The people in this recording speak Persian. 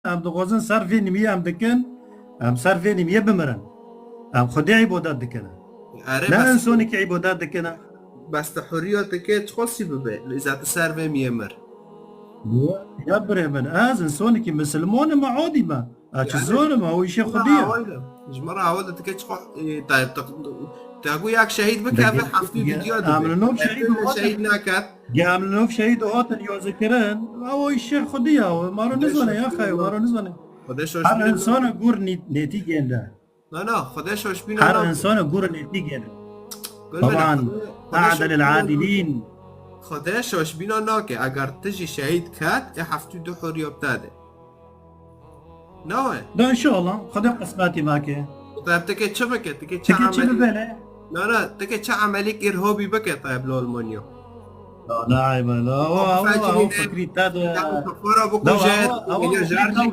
ام دغوزن صرفين مية ام دكن ام صرفين مية بمرن ام خدي عبادات دكنا آره لا بس انسونك عبادات دكنا بس حریات که چه خاصی ببه لذت سر و میمر يا برهمن از انسونك مسلمون ما عادي ما اش يعني الزول ما هو شيء مرة خديه عوائله مش مرة عوائله تكي طيب تقول ياك شهيد بكافي حفتي فيديو عمل نوب شهيد شهيد ناكات عمل نوب شهيد هاتن يذكرن هو الشيء خديه مارو نزونه يا اخي مارو نزونه خدش هر وش انسان گور نتیجه ده لا خدش وش بينا هر ناك انسان گور نتیجه ده قل طبعا اعدل العادلين خدش وش بينا ناك اگر تجي شهيد كات حفتي دو حرية بتاده نوه ده ان شاء الله خذ قسماتي معك طيب تكي تشبكة تكي تكي تشيل عملي بالي لا تكي عمليك إرهابي بكي طيب لو المانيو لا نعم لا هو فاجرين فكري تاد كفارة بكو لا جات هو جارجي